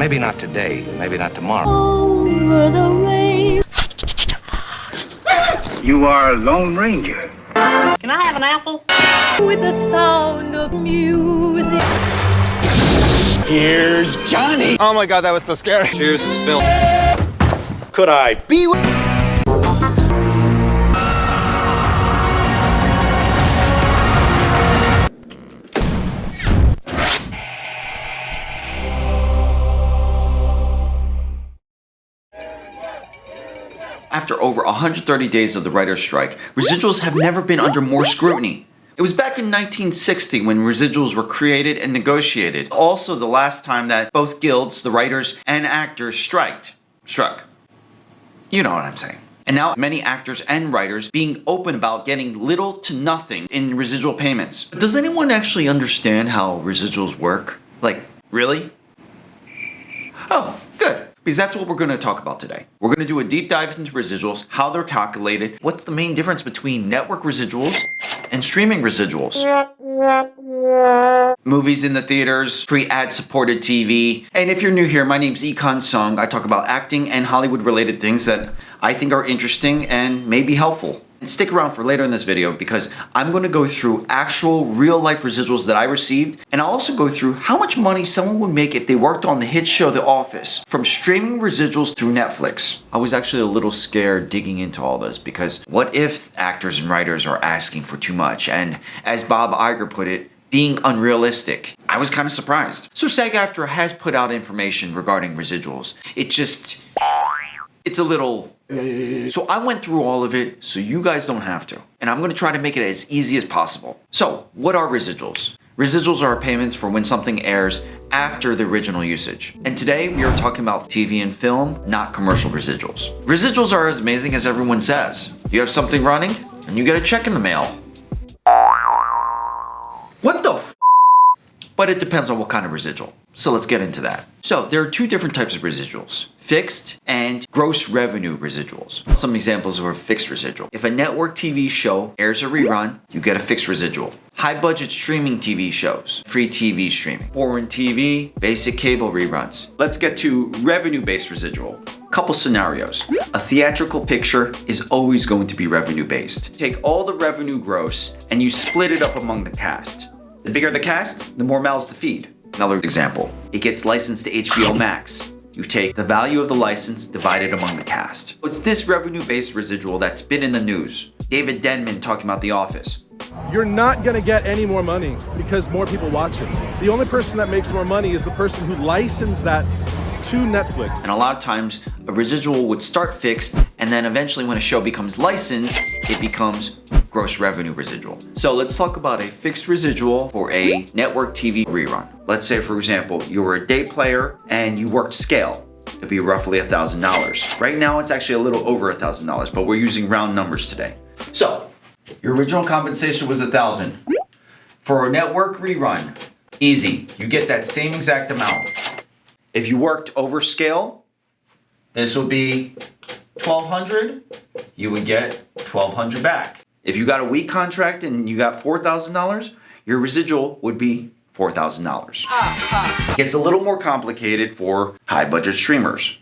Maybe not today, maybe not tomorrow. Over the rain. You are a Lone Ranger. Can I have an apple? With the sound of music. Here's Johnny. Oh my God, that was so scary. Cheers, it's Phil. Could I be with... After over 130 days of the writer's strike, residuals have never been under more scrutiny. It was back in 1960 when residuals were created and negotiated. Also the last time that both guilds, the writers and actors, struck. You know what I'm saying. And now many actors and writers being open about getting little to nothing in residual payments. But does anyone actually understand how residuals work? Like, really? Oh, good. Because that's what we're going to talk about today. We're going to do a deep dive into residuals, how they're calculated, what's the main difference between network residuals and streaming residuals. Movies in the theaters, free ad-supported TV. And if you're new here, my name's Soong. I talk about acting and Hollywood-related things that I think are interesting and may be helpful. And stick around for later in this video because I'm going to go through actual real-life residuals that I received, and I'll also go through how much money someone would make if they worked on the hit show The Office from streaming residuals through Netflix. I was actually a little scared digging into all this because what if actors and writers are asking for too much and, as Bob Iger put it, being unrealistic? I was kind of surprised. So SAG-AFTRA has put out information regarding residuals. It's a little... So I went through all of it so you guys don't have to. And I'm going to try to make it as easy as possible. So, what are residuals? Residuals are payments for when something airs after the original usage. And today we are talking about TV and film, not commercial residuals. Residuals are as amazing as everyone says. You have something running and you get a check in the mail. What the f? But it depends on what kind of residual. So let's get into that. So there are two different types of residuals, fixed and gross revenue residuals. Some examples of a fixed residual. If a network TV show airs a rerun, you get a fixed residual. High budget streaming TV shows, free TV streaming. Foreign TV, basic cable reruns. Let's get to revenue-based residual. Couple scenarios. A theatrical picture is always going to be revenue-based. Take all the revenue gross and you split it up among the cast. The bigger the cast, the more mouths to feed. Another example, it gets licensed to HBO Max. You take the value of the license divided among the cast. It's this revenue-based residual that's been in the news. David Denman talking about The Office. You're not gonna get any more money because more people watch it. The only person that makes more money is the person who licensed that to Netflix. And a lot of times, a residual would start fixed, and then eventually when a show becomes licensed, it becomes gross revenue residual. So let's talk about a fixed residual for a network TV rerun. Let's say, for example, you were a day player and you worked scale. It'd be roughly $1,000. Right now, it's actually a little over $1,000, but we're using round numbers today. So, your original compensation was $1,000. For a network rerun, easy, you get that same exact amount. If you worked over scale, this would be $1,200, you would get $1,200 back. If you got a week contract and you got $4,000, your residual would be $4,000. It gets a little more complicated for high budget streamers.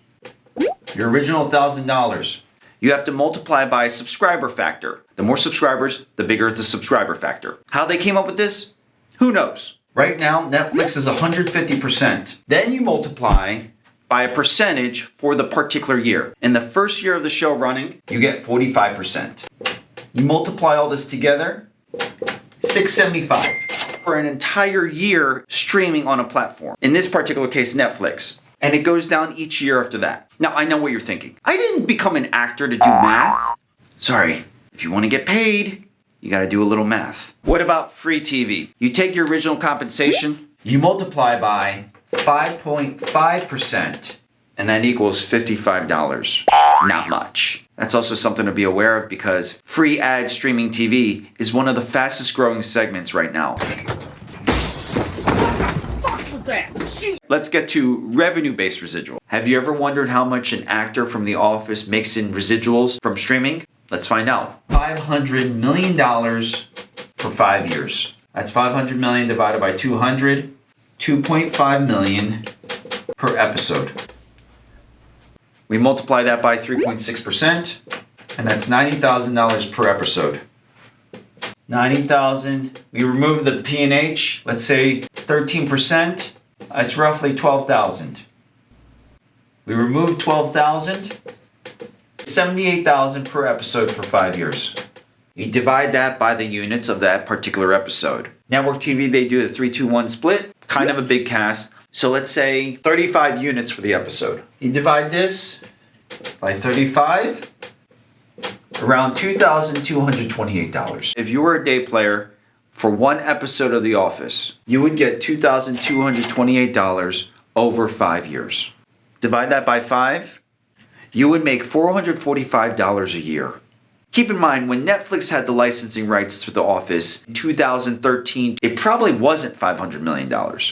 Your original $1,000, you have to multiply by a subscriber factor. The more subscribers, the bigger the subscriber factor. How they came up with this? Who knows? Right now, Netflix is 150%. Then you multiply by a percentage for the particular year. In the first year of the show running, you get 45%. You multiply all this together, $675 for an entire year streaming on a platform. In this particular case, Netflix. And it goes down each year after that. Now, I know what you're thinking. I didn't become an actor to do math. Sorry, if you want to get paid, you gotta do a little math. What about free TV? You take your original compensation, you multiply by 5.5%, and that equals $55. Not much. That's also something to be aware of because free ad streaming TV is one of the fastest growing segments right now. Let's get to revenue-based residual. Have you ever wondered how much an actor from The Office makes in residuals from streaming? Let's find out. $500 million for 5 years. That's $500 million divided by 200, $2.5 million per episode. We multiply that by 3.6%, and that's $90,000 per episode. 90,000, we remove the P&H, let's say 13%, it's roughly 12,000. We remove 12,000, 78,000 per episode for 5 years. You divide that by the units of that particular episode. Network TV, they do the 3-2-1 split, kind of a big cast. So let's say 35 units for the episode. You divide this by 35, around $2,228. If you were a day player for one episode of The Office, you would get $2,228 over 5 years. Divide that by 5, you would make $445 a year. Keep in mind, when Netflix had the licensing rights to The Office in 2013, it probably wasn't $500 million.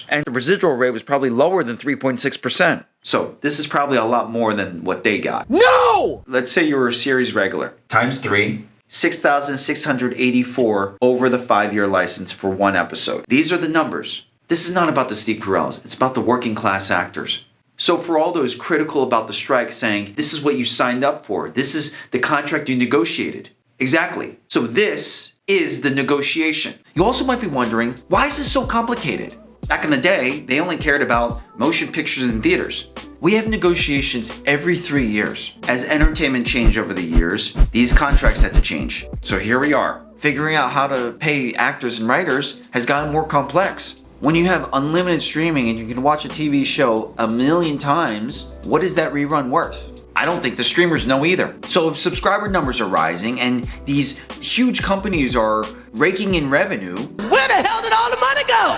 And the residual rate was probably lower than 3.6%. So this is probably a lot more than what they got. No! Let's say you were a series regular. Times 3, 6,684 over the 5-year license for one episode. These are the numbers. This is not about the Steve Carells. It's about the working class actors. So for all those critical about the strike saying, this is what you signed up for, this is the contract you negotiated. Exactly. So this is the negotiation. You also might be wondering, why is this so complicated? Back in the day, they only cared about motion pictures in theaters. We have negotiations every 3 years. As entertainment changed over the years, these contracts had to change. So here we are. Figuring out how to pay actors and writers has gotten more complex. When you have unlimited streaming and you can watch a TV show 1,000,000 times, what is that rerun worth? I don't think the streamers know either. So if subscriber numbers are rising and these huge companies are raking in revenue, where the hell did all the money go?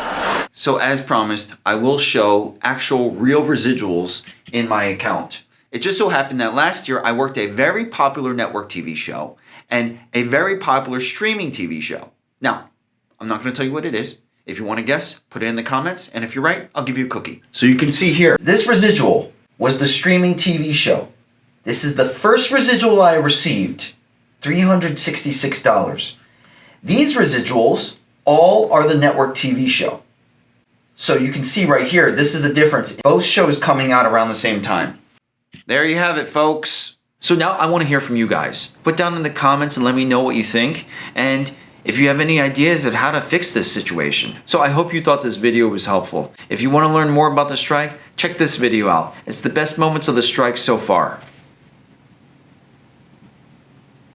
So as promised, I will show actual real residuals in my account. It just so happened that last year I worked a very popular network TV show and a very popular streaming TV show. Now, I'm not going to tell you what it is. If you want to guess, put it in the comments, and if you're right, I'll give you a cookie. So you can see here, this residual was the streaming TV show. This is the first residual I received, $366. These residuals all are the network TV show. So you can see right here, this is the difference. Both shows coming out around the same time. There you have it, folks. So now I want to hear from you guys. Put down in the comments and let me know what you think. And if you have any ideas of how to fix this situation. So I hope you thought this video was helpful. If you want to learn more about the strike, check this video out. It's the best moments of the strike so far.